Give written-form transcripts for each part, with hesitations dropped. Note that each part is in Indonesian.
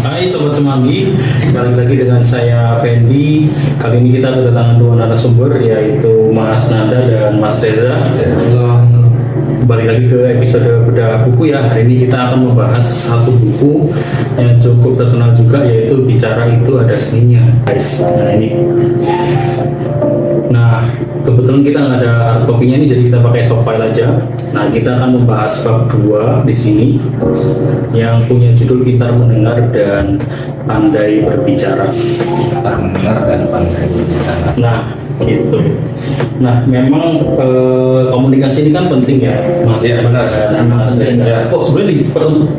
Hai Sobat Semanggi, balik lagi dengan saya Fendi. Kali ini kita kedatangan dua narasumber, yaitu Mas Nanda dan Mas Reza. Balik lagi ke episode bedah buku ya. Hari ini kita akan membahas satu buku yang cukup terkenal juga, yaitu Bicara Itu Ada Seninya, guys. Nah, kebetulan kita nggak ada hard copy-nya nih, jadi kita pakai soft file aja. Nah, kita akan membahas bab 2 di sini yang punya judul Pintar Mendengar dan Pandai Berbicara. Pintar mendengar dan pandai berbicara. Nah, gitu. Nah, memang komunikasi ini kan penting ya, Mas. Iya, benar. Dan Mas Reza. Ya. Oh, sebelumnya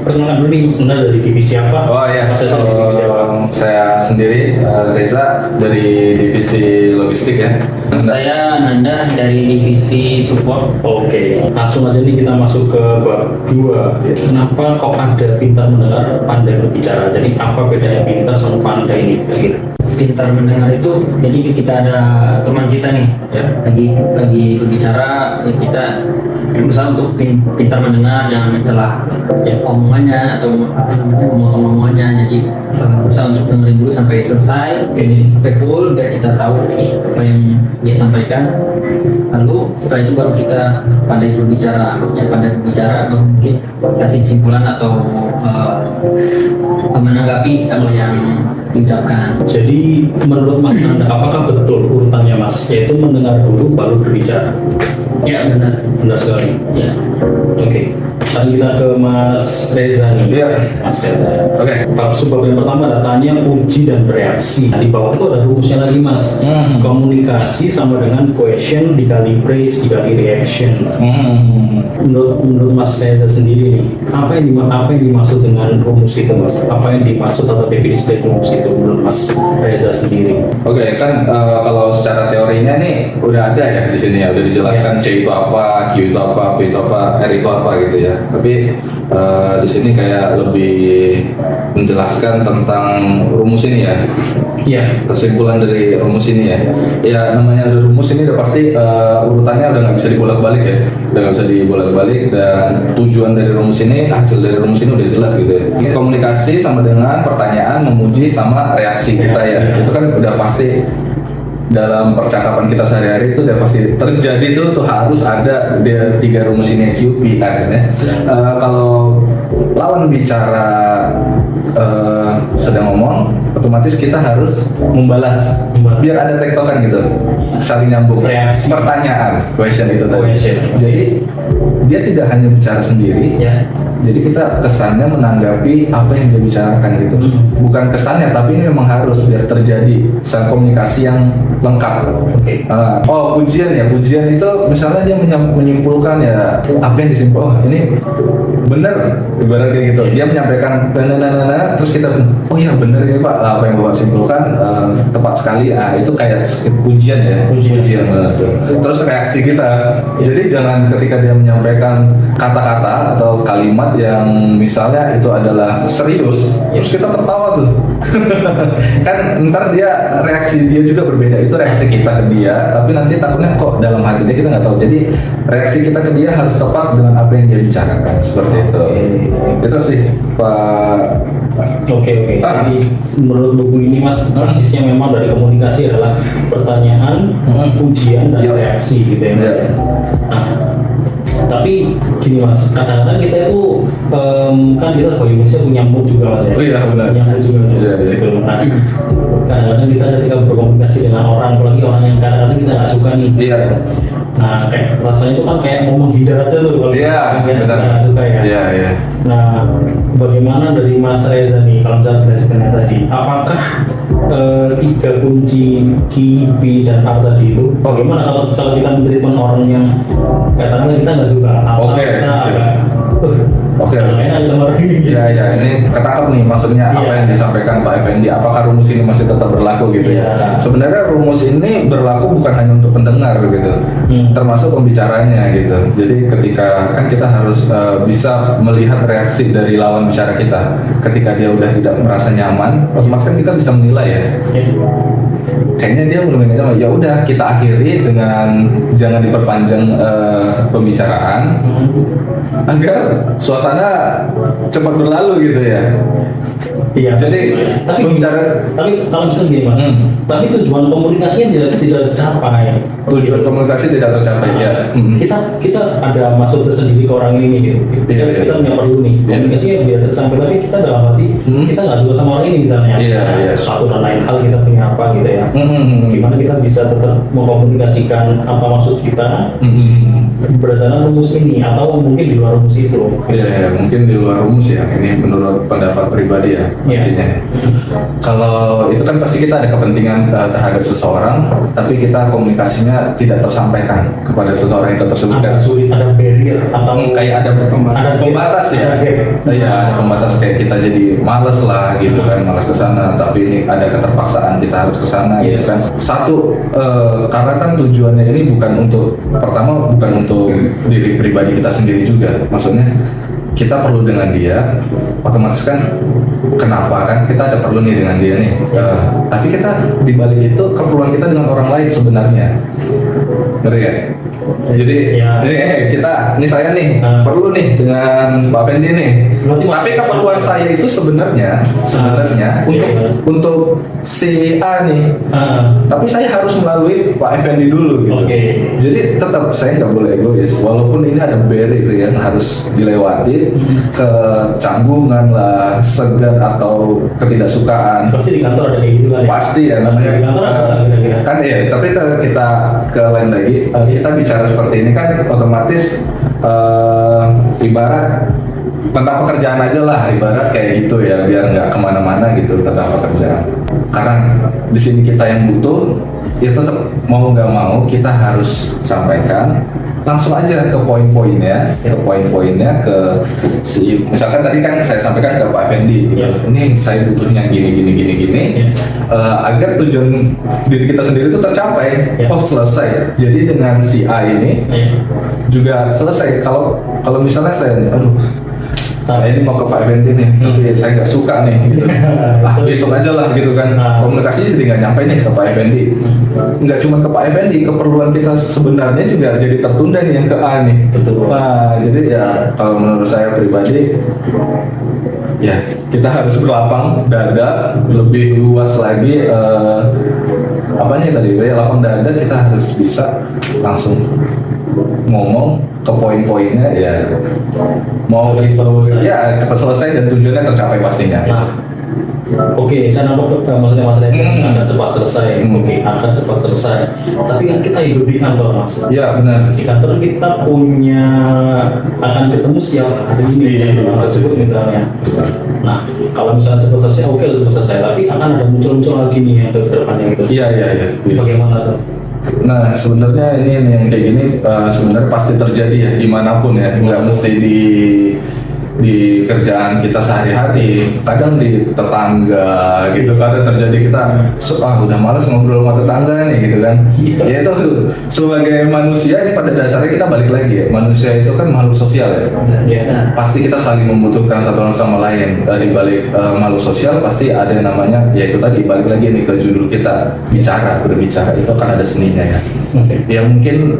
perkenalkan dulu nih, sebenarnya dari divisi apa? Oh ya, Mas Reza dari divisi apa? saya sendiri Reza dari divisi logistik ya. Saya Nanda dari divisi support. Oke, langsung aja nih kita masuk ke bab 2. Kenapa kok ada pintar mendengar, pandai berbicara? Jadi apa bedanya pintar sama pandai ini? Kira-kira? Pintar mendengar itu, jadi kita ada teman kita nih, Ya. lagi berbicara, ya kita berusaha untuk pintar mendengar, jangan mencelah ya omongannya atau apa namanya memotong omongannya. Jadi berusaha untuk dengerin dulu sampai selesai, sampai full, biar kita tahu apa yang dia sampaikan. Lalu setelah itu baru kita pandai berbicara. Ya, pandai berbicara baru mungkin kasih kesimpulan atau menanggapi apa yang diucapkan. Jadi menurut Mas Nanda, apakah betul urutannya Mas? Yaitu mendengar dulu baru berbicara. Ya benar. Benar sekali. Ya. Oke. Sekarang kita ke Mas Reza nih. Iya. Mas Reza. Oke. Bab yang pertama datanya uji dan bereaksi. Nah, di bawah itu ada rumusnya lagi Mas. Komunikasi sama dengan question dikali praise dikali reaction. Menurut Mas Reza sendiri nih, apa yang dimaksud dengan rumus itu Mas? Apa yang dimaksud atau definisi dari rumus itu menurut Mas Reza sendiri? Oke, kan kalau secara teorinya nih udah ada ya di sini ya, udah dijelaskan C itu apa, Q itu apa, P itu apa, R itu apa gitu ya. Tapi di sini kayak lebih menjelaskan tentang rumus ini ya. Iya. Kesimpulan dari rumus ini ya. Ya namanya ada rumus ini udah pasti urutannya udah nggak bisa dibolak-balik ya. Udah nggak bisa dibolak-balik, dan tujuan dari rumus ini, hasil dari rumus ini udah jelas gitu ya. Komunikasi sama dengan pertanyaan, memuji sama reaksi kita ya. Itu kan udah pasti dalam percakapan kita sehari-hari itu udah pasti terjadi tuh harus ada dia 3 rumus ini QP kan ya. Kalau lawan bicara sedang ngomong, otomatis kita harus membalas biar ada tektokan gitu, saling nyambung. Reaksi. Pertanyaan, question itu tadi. Question. Jadi dia tidak hanya bicara sendiri, Ya. jadi kita kesannya menanggapi apa yang dia bicarakan gitu. Bukan kesannya, tapi ini memang harus biar terjadi komunikasi yang lengkap. Oke. Pujian ya, pujian itu misalnya dia menyimpulkan ya apa yang disimpul. Oh ini benar, ibarat kayak gitu. Dia menyampaikan terus kita oh iya benar ini Pak, apa yang Bapak simpulkan tepat sekali. Itu kayak pujian ya, pujian benar tuh. Terus reaksi kita. Jadi jangan ketika dia menyampaikan kata-kata atau kalimat yang misalnya itu adalah serius, terus kita tertawa tuh. Kan ntar dia reaksi dia juga berbeda. Itu reaksi kita ke dia, tapi nanti takutnya kok dalam hati dia kita nggak tahu. Jadi reaksi kita ke dia harus tepat dengan apa yang dia bicarakan, seperti itu. Itu sih Pak. Oke. Jadi menurut buku ini Mas, basisnya memang dari komunikasi adalah pertanyaan, pujian, dan Iya. reaksi gitu ya Mas. Iya. Nah, tapi gini Mas, kadang-kadang kita itu kan kita sebagai manusia punya mood juga Mas ya. Oh iya, benar. Punya mood juga Iya. gitu. Nah, kadang-kadang kita ketika berkomunikasi dengan orang, apalagi orang yang kadang-kadang kita nggak suka nih. Iya. Nah, kayak rasanya itu kan kayak mau menghindar aja tuh kalau Iya, kita benar. nggak suka ya. Iya. Nah, bagaimana dari Mas Reza nih, kalau misalnya berdasarkan tadi, apakah 3 kunci Q, P, dan R tadi itu, bagaimana kalau kita menerima orang yang katanya kita nggak suka, atau Oke. kita agak, Oke. enak sama ini. Iya, ini ketangkap nih maksudnya apa Iya. yang disampaikan Pak Effendi. Apakah rumus ini masih tetap berlaku gitu ya? Iya. Sebenarnya rumus ini berlaku bukan hanya untuk pendengar gitu, termasuk pembicaranya gitu. Jadi ketika kan kita harus bisa melihat reaksi dari lawan bicara kita. Ketika dia udah tidak merasa nyaman, otomatis kan kita bisa menilai ya. Kayaknya dia belum nyaman. Ya udah kita akhiri dengan jangan diperpanjang pembicaraan agar suasana karena cepat berlalu gitu ya. Iya. Jadi tapi kalau misalnya gini mas, tapi tujuan komunikasinya tidak tercapai. Tujuan komunikasi tidak tercapai ya. Kita ada maksud tersendiri ke orang ini gitu. Iya, Kita punya perlu nih komunikasinya biar tersampai, tapi kita dalam hati kita nggak suka sama orang ini misalnya. Iya. Suatu dan lain hal kita punya apa gitu ya. Gimana kita bisa tetap mengkomunikasikan apa maksud kita berdasarkan rumus ini atau mungkin di luar rumus itu. Iya, mungkin di luar rumus ya. Ini menurut pendapat pribadi ya pastinya. Kalau itu kan pasti kita ada kepentingan terhadap seseorang, tapi kita komunikasinya tidak tersampaikan kepada seseorang itu tersebut. Agak sulit, ada barrier atau Kayak ada pembatas ya. Iya, ada pembatas kayak kita jadi males lah gitu kan, males ke sana, tapi ini ada keterpaksaan kita harus ke sana gitu kan. Satu karena kan tujuannya ini bukan untuk diri pribadi kita sendiri juga. Maksudnya kita perlu dengan dia, otomatis kan kenapa kan kita ada perlu nih dengan dia nih. Tapi kita di balik itu keperluan kita dengan orang lain sebenarnya. Ngerti ya? Jadi ini saya nih perlu nih dengan Pak Fendi nih. Tapi keperluan saya itu sebenarnya untuk si A nih. Tapi saya harus melalui Pak Effendi dulu gitu. Jadi tetap saya nggak boleh egois, walaupun ini ada barrier yang harus dilewati, kecanggungan lah, segan atau ketidaksukaan. Pasti di kantor ada kayak gitu kan ya? Pasti ya, namanya di kantor ada kira-kira. kan ya. Tapi kita ke lain lagi, kita bicara seperti ini kan otomatis ibarat tentang pekerjaan aja lah, ibarat kayak gitu ya, biar nggak kemana-mana gitu tentang pekerjaan. Karena di sini kita yang butuh, ya tetap mau nggak mau kita harus sampaikan langsung aja ke poin-poinnya, ke si, misalkan tadi kan saya sampaikan ke Pak Fendi, gitu. Ini saya butuhnya gini, agar tujuan diri kita sendiri itu tercapai. Oh selesai. Jadi dengan si A ini juga selesai. Kalau misalnya saya, saya ini mau ke Pak Effendi nih, tapi saya nggak suka nih, gitu. Besok aja lah gitu kan. Komunikasinya jadi nggak nyampe nih ke Pak Effendi. Nggak cuma ke Pak Effendi, keperluan kita sebenarnya juga jadi tertunda nih yang ke A nih. Nah, jadi ya kalau menurut saya pribadi, ya kita harus berlapang dada lebih luas lagi. Apanya tadi? Lapang dada, kita harus bisa langsung ngomong ke poin-poinnya ya, mau itu ya cepat selesai dan tujuannya tercapai pastinya. Oke, saya nampak maksudnya masalahnya akan cepat selesai. Akan cepat selesai. Tapi kan kita hidup di kantor mas. Ya benar. Di kantor kita punya akan ketemu siapa hari ini tersebut misalnya. Nah, kalau misalnya cepat selesai, oke cepat selesai. Tapi akan ada muncul lagi nih yang ke depannya gitu. Iya. Bagaimana tuh? Nah sebenarnya ini yang kayak gini sebenarnya pasti terjadi ya dimanapun ya, nggak mesti di kerjaan kita sehari-hari, kadang di tetangga gitu, kadang terjadi kita udah malas ngobrol sama tetangga nih gitu kan. Ya itu sebagai manusia ini pada dasarnya kita balik lagi ya, manusia itu kan makhluk sosial ya. Pasti kita saling membutuhkan satu sama lain. Dari balik makhluk sosial pasti ada yang namanya, ya itu tadi balik lagi nih ke judul kita, berbicara itu akan ada seninya ya. Ya mungkin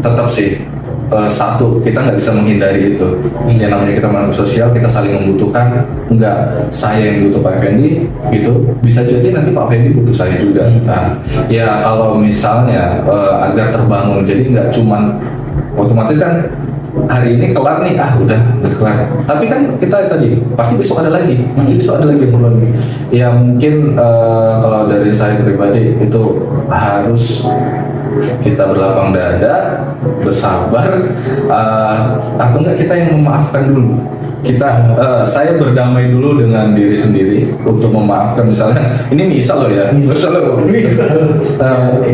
tetap sih satu, kita nggak bisa menghindari itu. Yang namanya kita makhluk sosial, kita saling membutuhkan. Nggak saya yang butuh Pak Effendi gitu, bisa jadi nanti Pak Effendi butuh saya juga. Nah, ya kalau misalnya agar terbangun, jadi nggak cuman otomatis kan hari ini kelar nih, udah kelar. Tapi kan kita tadi pasti besok ada lagi, perlu. Ya mungkin kalau dari saya pribadi itu harus kita berlapang dada, bersabar, atau enggak kita yang memaafkan dulu. Saya berdamai dulu dengan diri sendiri untuk memaafkan, misalnya ini misal loh ya,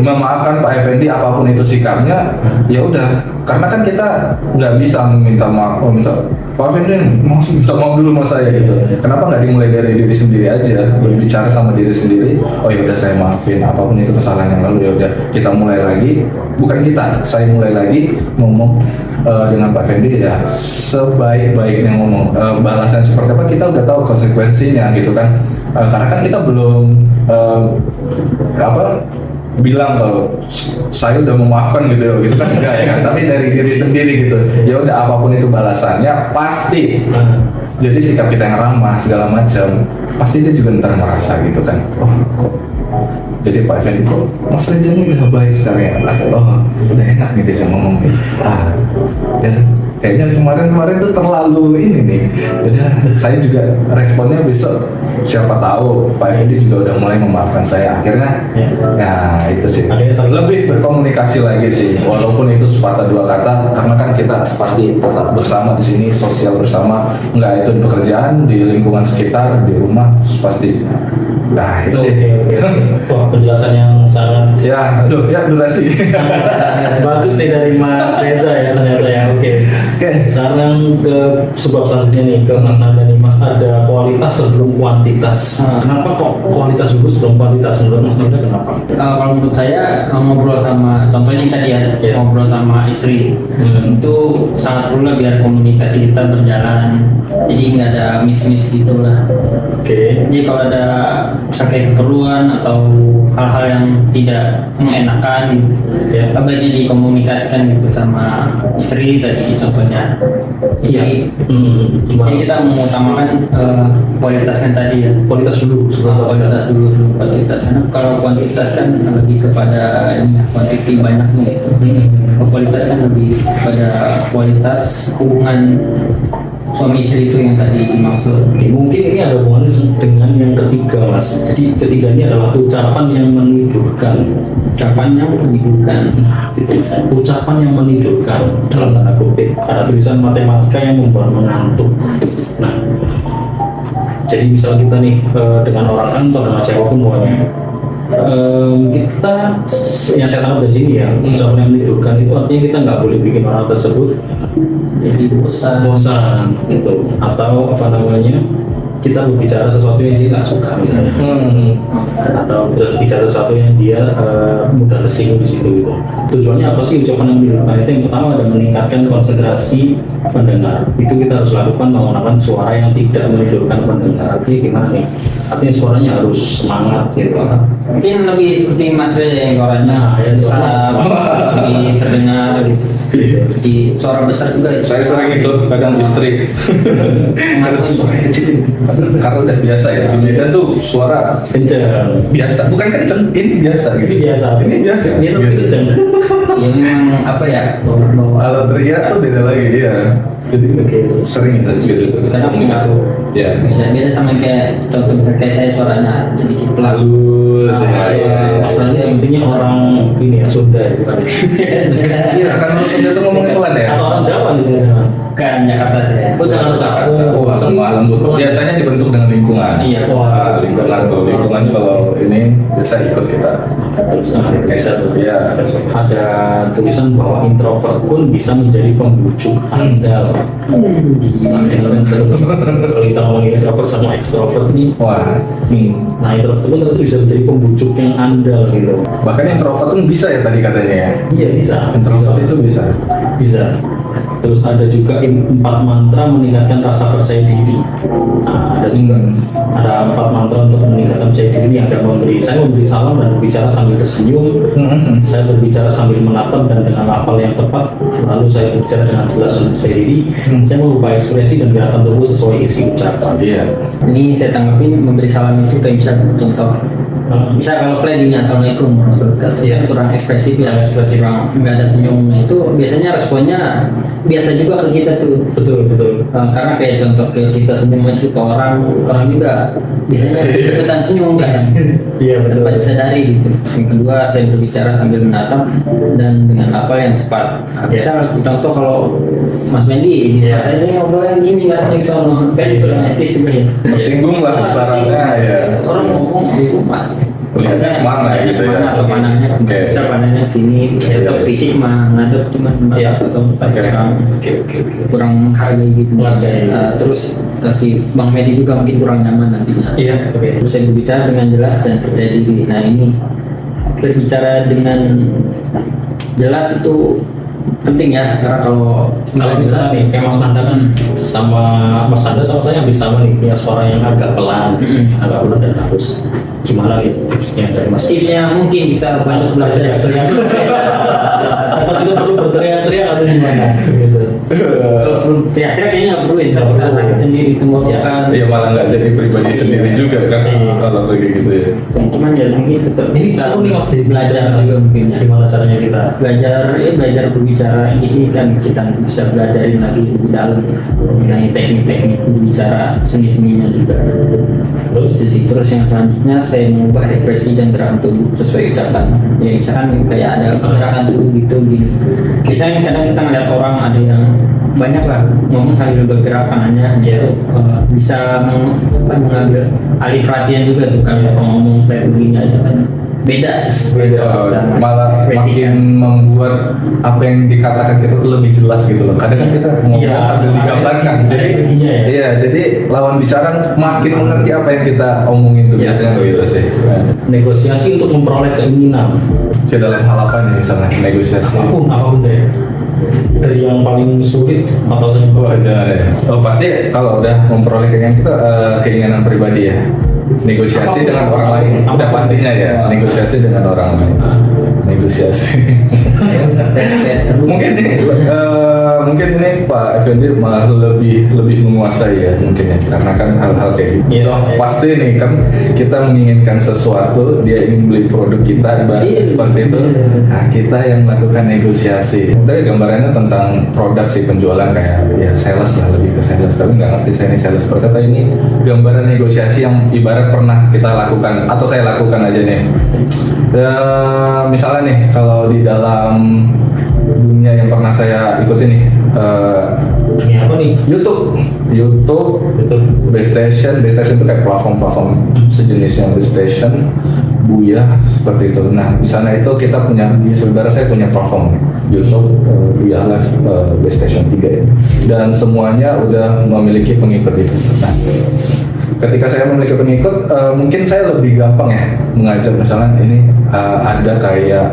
memaafkan Pak Effendi apapun itu sikapnya, ya udah, karena kan kita nggak bisa meminta maaf, Pak Effendi mau minta maaf dulu sama saya gitu. Kenapa nggak dimulai dari diri sendiri aja, berbicara sama diri sendiri. Oh ya udah, saya maafin apapun itu kesalahan yang lalu, ya udah kita mulai lagi. Bukan kita, saya mulai lagi ngomong dengan Pak Effendi ya sebaik-baiknya ngomong. Balasan seperti apa kita udah tahu konsekuensinya gitu kan. Karena kan kita belum bilang kalau saya udah memaafkan gitu kan enggak ya kan, tapi dari diri sendiri gitu. Ya udah apapun itu balasannya pasti. Jadi sikap kita yang ramah segala macam, pasti dia juga ntar merasa gitu kan. Oh kok jadi Pak Effendi kok Mas Reza ini udah baik sekali ya. Oh udah enak nih dia ngomong nih. Ya kayaknya kemarin tuh terlalu ini nih. Udah saya juga responnya besok siapa tahu Pak Effendi juga udah mulai memaafkan saya akhirnya. Ya itu sih. Lebih berkomunikasi lagi sih. Walaupun itu sepatah dua kata, karena kan kita pasti tetap bersama di sini, sosial bersama. Enggak itu di pekerjaan, di lingkungan sekitar, di rumah, terus pasti. Nah itu sih. Wah, penjelasan yang sangat Ya, aduh, ya durasi. bagus nih dari Mas Reza ya ternyata ya. Oke. Sekarang ke sebab selanjutnya nih ke Mas Nanda nih. Mas, ada kualitas sebelum kuantitas. Kenapa kok kualitas dulu sebelum kuantitas? Menurut Mas Nanda kenapa? Kalau menurut saya ngobrol sama, contohnya tadi ya, ngobrol sama istri itu sangat perlu lah biar komunikasi kita berjalan. Jadi nggak ada miss gitulah. Oke. Jadi kalau ada misalnya keperluan atau hal-hal yang tidak mengenakan gitu, ya baiknya dikomunikasikan gitu sama istri tadi contohnya. Jadi, jadi kita mengutamakan kualitasnya tadi ya. Kualitas dulu sebelum Kualitas dulu sebelum kuantitas. Karena kalau kuantitas kan lebih kepada ini, kuantiti banyaknya gitu. Kalau kualitas kan lebih pada kualitas hubungan suami istri itu yang tadi dimaksud. Mungkin ini ada hubungannya dengan yang ketiga, Mas. Jadi ketiga ini adalah ucapan yang menidurkan. Ucapan yang menidurkan. Nah, itu ucapan yang menidurkan dalam tanda kutip. Ada tulisan matematika yang membuat mengantuk. Nah, jadi misal kita nih dengan orang kantor, dengan siapapun pokoknya, kita yang saya tangkap dari sini ya, ucapan yang menidurkan itu artinya kita nggak boleh bikin orang tersebut Jadi bosan. gitu, atau apa namanya, kita berbicara sesuatu yang dia nggak suka misalnya, atau berbicara sesuatu yang dia mudah tersinggung di situ gitu. Tujuannya apa sih ucapan yang menidurkan itu? Yang pertama ada meningkatkan konsentrasi pendengar. Itu kita harus lakukan menggunakan suara yang tidak menidurkan pendengar. Artinya gimana nih? Artinya suaranya harus semangat gitu. Mungkin lebih seperti Mas Reza yang suaranya ya, lebih terdengar gitu. Di suara besar juga itu. Saya sering itu kadang istri suara kecil karena udah biasa ya. Dan tuh suara Kenceng. biasa, bukan kenceng, ini biasa gitu. Ini biasa. Ini biasa. Biasa Gitu. kenceng. Ya memang apa ya? Kalau teriak tuh beda lagi dia. Jadi sering itu gitu. Kadang Ya. beda sama kayak contoh misalnya kayak saya suaranya sedikit pelan. Masalahnya sepertinya orang ini ya Sunda ya, bukan? Iya, kan lu sudah tuh ngomongin pelan ya. Atau orang Jawa gitu jangan. Kan Jakarta ya. Oh Jakarta. Oh, lembut. Biasanya dibentuk dengan lingkungan. Iya. Wah, lingkungan tuh. Lingkungan kalau ini biasa ikut kita. Terus bisa tuh. Iya. Ada tulisan bahwa introvert pun bisa menjadi pembujuk andal. Ini kan seru. Kalau kita ngomongin introvert sama extrovert nih, Wah. nah introvert pun ternyata bisa menjadi pembujuk yang andal gitu. Bahkan introvert pun bisa ya tadi katanya ya. Iya bisa. Introvert itu bisa. Bisa. Terus ada juga 4 mantra meningkatkan rasa percaya diri. Nah, ada juga ada 4 mantra untuk meningkatkan percaya diri. Yang ada saya memberi salam dan berbicara sambil tersenyum. Saya berbicara sambil menatap dan dengan lafal yang tepat. Lalu saya berbicara dengan jelas dan percaya diri. Saya mengubah ekspresi dan gerakan tubuh sesuai isi ucapan. Iya. Ini saya tanggapin memberi salam itu kayak bisa contoh. Misal kalau flagging assalamualaikum ya kurang ekspresif ya, kurang nggak ada senyumnya, itu biasanya responnya biasa juga ke kita tuh. Betul. Karena kayak contoh ke kita senyum itu ke orang juga biasanya ikutan senyum kan. Iya betul. Tanpa disadari gitu. Yang kedua saya berbicara sambil menatap dan dengan apa yang tepat. Misal contoh kalau Mas Mendy, saya ngobrolnya gini kan, soal kan kurang etis sebenarnya. Tersinggung lah ibaratnya ya. Orang ngomong itu Mas. Lihatnya kemana gitu ya. Atau pandangannya bisa pandangnya sini. Saya tahu fisik mah ngadep cuma kurang menghargai gitu. Terus si Bang Medi juga mungkin kurang nyaman nantinya. Iya. Terus saya berbicara dengan jelas dan percaya diri. Nah ini berbicara dengan jelas itu penting ya, karena kalau Bisa nih, kayak Mas Nanda kan sama Mas Nanda sama saya hampir sama nih, punya suara yang agak pelan, dan harus gimana nih tipsnya dari Mas? tipsnya mungkin kita banyak belajar ya. Atau kita perlu berteriak-teriak atau gimana? Gitu. Kalau perlu teriak-teriak kayaknya nggak perlu ya, kalau kita sakit sendiri tenggorokan. Iya malah nggak jadi pribadi sendiri juga kan kalau kayak gitu ya. Cuman ya mungkin tetap Ini kita seru nih Mas, belajar juga mungkin ya. Gimana caranya kita? Belajar berbicara di sini kan kita bisa belajarin lagi lebih dalam mengenai teknik-teknik berbicara seni-seninya juga. Terus? Itu sih. Terus yang selanjutnya saya mengubah ekspresi dan gerakan tubuh sesuai ucapan. Ya misalkan kayak ada gerakan tubuh gitu gini. Misalnya kadang kita ngeliat orang ada yang banyak lah ngomong sambil bergerak tangannya gitu, bisa mengambil alih perhatian juga tuh kan ngomong kayak begini aja kan beda. Malah makin membuat apa yang dikatakan kita tuh lebih jelas gitu loh. Kadang kan kita ngomong Iya, sambil digambarkan. ada Jadi energinya ya. iya, jadi lawan bicara makin mengerti apa yang kita omongin tuh Iya, biasanya begitu sih. Nah, Negosiasi untuk memperoleh keinginan. ke dalam hal apa nih misalnya negosiasi? Apapun deh. Dari yang paling sulit atau yang Oh aja ya. Oh pasti kalau udah memperoleh keinginan kita keinginan pribadi ya. Negosiasi dengan orang lain. Udah pastinya ya. Negosiasi dengan orang lain. Negosiasi. Mungkin ini mungkin ini Pak Effendi malah lebih menguasai ya mungkin ya karena kan hal-hal kayak gitu. Iya. Pasti nih kan kita menginginkan sesuatu, dia ingin beli produk kita ibaratnya seperti itu. Nah, kita yang melakukan negosiasi. Tapi gambarannya tentang produk sih penjualan kayak ya sales lah lebih ke sales. Tapi nggak ngerti saya ini sales seperti apa ini gambaran negosiasi yang ibarat pernah kita lakukan atau saya lakukan aja nih. Misalnya nih kalau di dalam dunia yang pernah saya ikuti nih ini apa nih? YouTube Itu base station itu kayak platform sejenisnya base station Buya seperti itu. Nah di sana itu kita punya saudara saya punya platform YouTube Buya Live base station 3 ya. Dan semuanya udah memiliki pengikut itu. Nah, ketika saya memiliki pengikut, mungkin saya lebih gampang ya mengajak misalnya ini ada kayak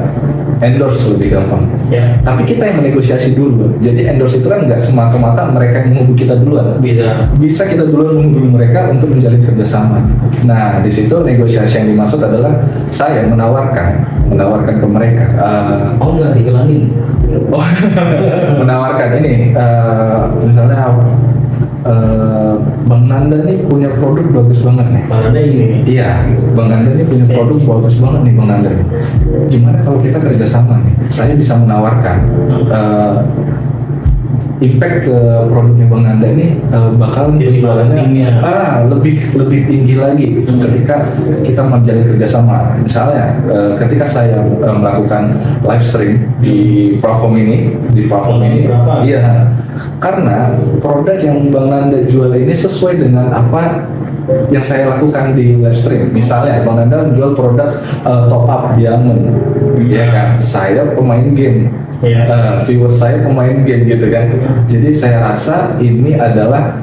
endorse lebih gampang. ya Tapi kita yang menegosiasi dulu. Jadi endorse itu kan nggak semata-mata mereka yang menghubungi kita duluan. Bisa kita duluan menghubungi mereka untuk menjalin kerjasama. Nah di situ negosiasi yang dimaksud adalah saya menawarkan ke mereka. mau nggak dikelanin? Menawarkan ini misalnya Bang Nanda nih punya produk bagus banget nih. Karena ini Iya, Bang Nanda nih punya produk bagus banget nih Bang Nanda. Gimana kalau kita kerjasama nih? Saya bisa menawarkan impact ke produknya Bang Nanda ini bakal Sisi marketingnya. lebih tinggi lagi ketika kita menjalin kerjasama. Misalnya ketika saya melakukan live stream di platform ini, Berapa? iya, karena produk yang Bang Nanda jual ini sesuai dengan apa yang saya lakukan di live stream. Misalnya Bang Nanda menjual produk top up diamond, ya kan? Saya pemain game, viewer saya pemain game gitu kan. Jadi saya rasa ini adalah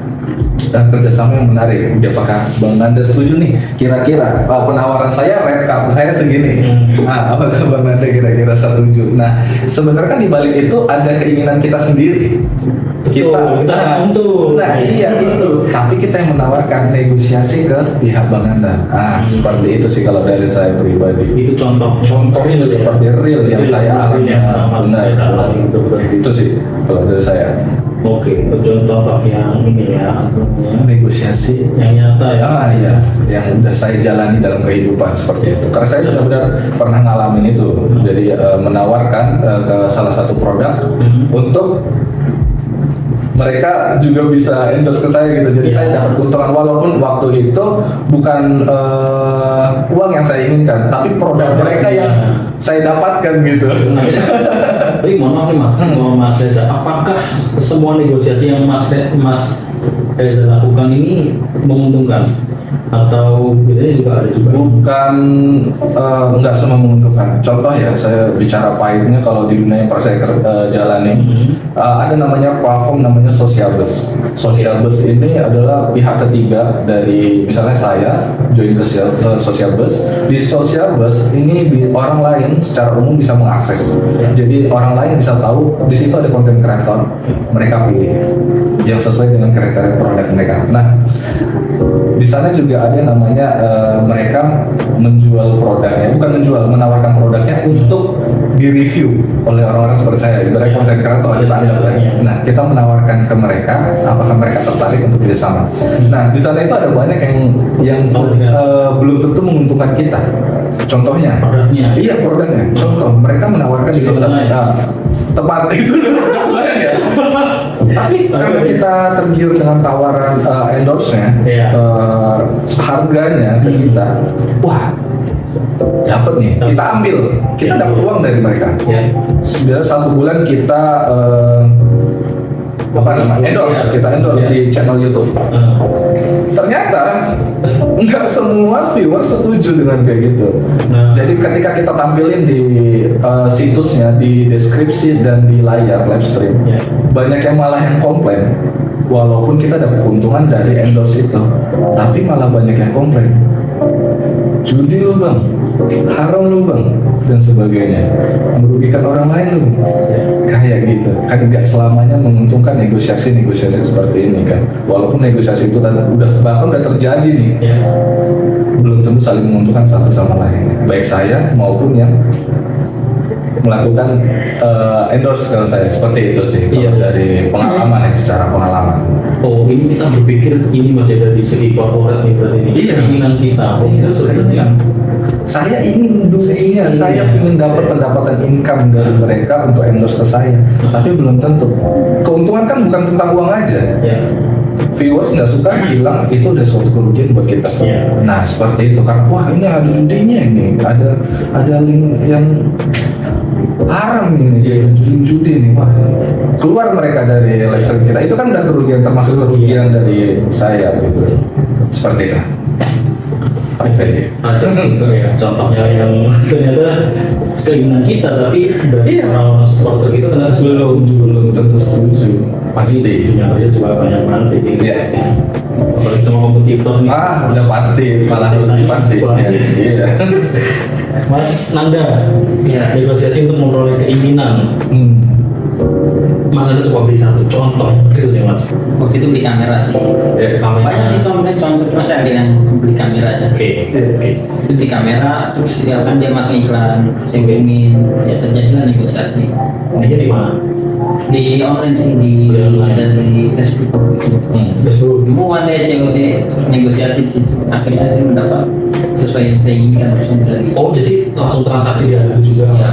kerjasama yang menarik. Apakah Bang Nanda setuju nih? Kira-kira penawaran saya red card saya segini. Nah, apakah Bang Nanda kira-kira setuju? Nah, sebenarnya kan di balik itu ada keinginan kita sendiri. kita untuk. Nah iya itu. Tapi kita yang menawarkan negosiasi ke pihak Bang Nanda. Seperti itu sih kalau dari saya pribadi. Itu contoh Contohnya seperti real yang saya alami. Benar. Itu sih kalau dari saya. Oke, itu contoh yang ini ya, Negosiasi yang nyata ya. iya, yang udah saya jalani dalam kehidupan seperti itu. Karena saya benar-benar pernah ngalamin itu. Jadi menawarkan ke salah satu produk untuk mereka juga bisa endorse ke saya gitu. Jadi saya dapat keuntungan walaupun waktu itu bukan uang yang saya inginkan, tapi produk mereka yang saya dapatkan gitu. Tapi mohon maaf nih Mas Reza, apakah semua negosiasi yang Mas Reza lakukan ini menguntungkan? Atau biasanya juga ada juga? Bukan, nggak semua menguntungkan. Contoh ya, saya bicara pahitnya kalau di dunia yang pernah saya jalani, ada namanya platform namanya Socialbus. Socialbus ini adalah pihak ketiga dari misalnya saya join ke Socialbus. Di Socialbus ini orang lain secara umum bisa mengakses. Jadi orang lain bisa tahu di situ ada konten kreator, mereka pilih yang sesuai dengan kriteria produk mereka. Nah, di sana juga ada namanya mereka menjual produknya, bukan menjual, menawarkan produknya untuk direview oleh orang-orang seperti saya. Ibaratnya konten kreator kita anggap ya. Nah, kita menawarkan ke mereka, apakah mereka tertarik untuk kerjasama. Nah, di sana itu ada banyak yang belum tentu menguntungkan kita. Contohnya, Produknya. iya produknya. Contoh, mereka menawarkan di sana. Tepat itu kemarin ya. Tapi karena kita tergiur dengan tawaran endorse-nya, harganya ke kita, wah dapat nih, kita ambil, kita dapat uang dari mereka. Biasa 1 bulan kita kita endorse di channel YouTube. Ternyata nggak semua viewer setuju dengan kayak gitu. Jadi ketika kita tampilin di situsnya, di deskripsi dan di layar live stream, banyak yang malah yang komplain. Walaupun kita dapat keuntungan dari endorse itu, tapi malah banyak yang komplain. Judi lu bang, haram lu bang, dan sebagainya, merugikan orang lain lu, kayak gitu. Kan nggak selamanya menguntungkan negosiasi seperti ini kan. Walaupun negosiasi itu bahkan udah terjadi nih, belum tentu saling menguntungkan satu sama lain. Baik saya maupun yang melakukan endorse kalau saya seperti itu sih. Dari pengalaman ya, secara pengalaman. Oh, ini kita berpikir ini masih ada di segi korporat nih berarti ini. Keinginan kita. Sebenarnya saya ingin dunia, saya ingin dapat pendapatan income dari mereka untuk endorse ke saya, tapi belum tentu. Keuntungan kan bukan tentang uang aja. Viewers nggak suka bilang itu udah suatu kerugian buat kita. Nah seperti itu kan, wah ini ada judinya ini, ada link yang haram ini, link judi nih, wah keluar mereka dari live stream kita. Itu kan udah kerugian, termasuk kerugian dari saya gitu. Seperti itu. ada gitu ya, contohnya yang ternyata keinginan kita tapi dari orang-orang supporter gitu ternyata belum tentu setuju. Pasti yang kerja juga banyak nanti gitu sih. Apalagi sama kompetitor nih. Udah pasti, malah lebih pasti. Iya. Mas Nanda, negosiasi untuk memperoleh keinginan. Mas Nanda coba beri satu contoh yang real nih Mas. Waktu itu beli kamera sih. Kamera. Banyak sih contoh cuma saya ada yang beli kamera aja. Oke. Itu beli kamera, terus kan dia masuk iklan, saya hubungin, ya terjadilah negosiasi. Ini di mana? Di online sih, dari Facebook. Facebook. Mau ada COD, terus negosiasi sih. Akhirnya saya mendapat sesuai yang saya inginkan dari. Oh jadi langsung transaksi dia juga. Ya.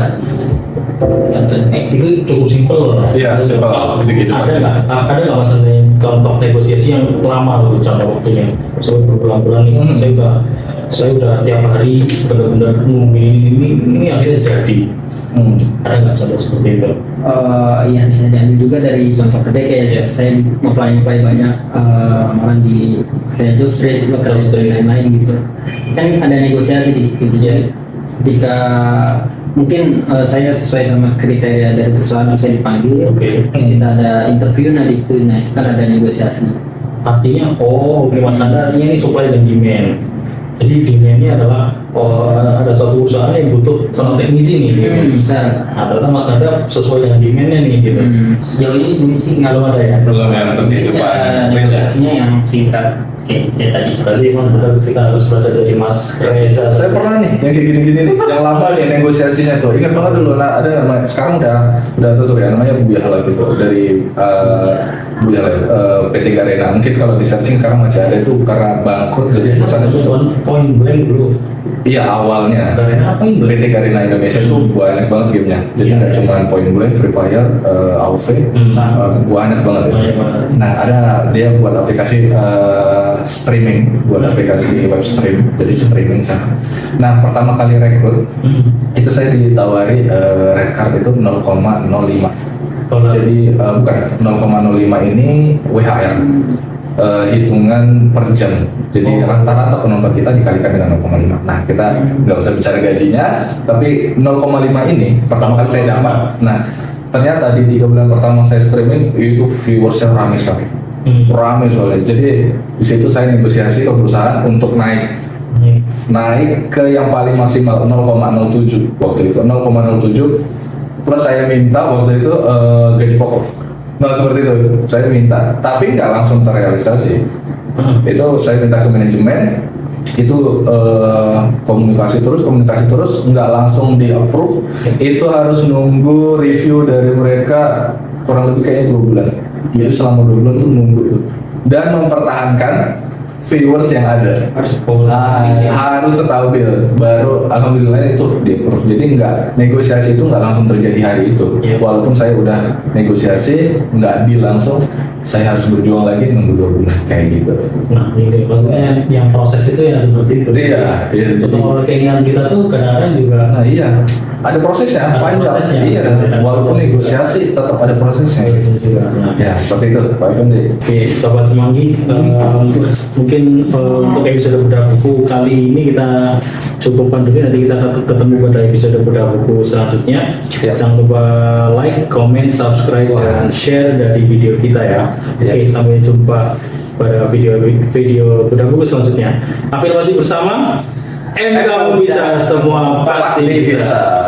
Contohnya Itu cukup simpel. Iya, simpel. Begitu. Ada nggak Mas Nanda contoh negosiasi yang lama loh contoh waktunya? So berbulan-bulan nih, saya udah tiap hari benar-benar nungguin ini akhirnya jadi. Ada nggak contoh seperti itu? Iya bisa diambil juga dari contoh kerja kayak saya apply banyak malah di kayak job street, local street lain-lain gitu. Kan ada negosiasi di situ jadi jika mungkin saya sesuai sama kriteria dari perusahaan saya dipanggil, terus kita ada interview di situ, nah itu kan ada negosiasi. Artinya, Mas Nanda artinya ini supply dan demand. Jadi demand-nya adalah ada suatu usaha yang butuh seorang teknisi nih. Bisa. Nah, ternyata Mas Nanda sesuai dengan demand-nya nih gitu. Sejauh ini belum sih nggak ada ya. Belum yang terjadi negosiasinya yang singkat kayak tadi. Berarti emang benar kita harus belajar dari Mas Reza. Saya pernah nih yang kayak gini-gini nih, yang lama nih negosiasinya tuh. Ingat banget dulu, ada namanya, sekarang udah tutup ya, namanya Buyahala gitu dari PT Garena. Mungkin kalau di searching sekarang masih ada itu karena bangkrut jadi perusahaan itu tuh. Point blank dulu. Iya awalnya. Garena apa ini? PT Garena Indonesia itu banyak banget gamenya. Jadi nggak cuma Point Blank, Free Fire, AoV, banyak banget. Nah dia buat aplikasi streaming, buat aplikasi web stream, jadi streaming sana. Nah pertama kali rekrut itu saya ditawari red card itu 0,05. Jadi bukan 0,05 ini WHR. Hitungan per jam. Jadi rata-rata penonton kita dikalikan dengan 0,5. Nah kita nggak usah bicara gajinya, tapi 0,5 ini pertama kali saya dapat. Nah ternyata di 3 bulan pertama saya streaming itu viewersnya rame sekali. Rame soalnya. Jadi di situ saya negosiasi ke perusahaan untuk naik ke yang paling maksimal 0,07 waktu itu 0,07 plus saya minta waktu itu gaji pokok. Nah seperti itu saya minta, tapi nggak langsung terrealisasi. Itu saya minta ke manajemen, itu komunikasi terus nggak langsung di approve. Itu harus nunggu review dari mereka kurang lebih kayaknya 2 bulan. Jadi selama 2 bulan tuh nunggu tuh dan mempertahankan viewers yang ada harus stabil baru alhamdulillah itu di approve. Jadi negosiasi itu nggak langsung terjadi hari itu. Walaupun saya udah negosiasi nggak deal langsung, saya harus berjuang lagi nunggu 2 bulan kayak gitu. Nah, ini maksudnya yang proses itu ya seperti itu. Iya. Kalau keinginan kita tuh kadang-kadang juga. Nah iya, ada prosesnya Ada panjang. prosesnya. Iya, walaupun negosiasi tetap ada prosesnya. Itu juga. Nah, Ya seperti itu, Pak Effendi. Oke, Sobat Semanggi, mungkin untuk episode bedah buku kali ini kita cukupkan dulu. Nanti kita ketemu pada episode bedah buku selanjutnya. Ya. Jangan lupa like, comment, subscribe, dan share dari video kita ya. Oke, sampai jumpa pada video bedah buku selanjutnya. Afirmasi bersama, kamu bisa, semua pasti bisa.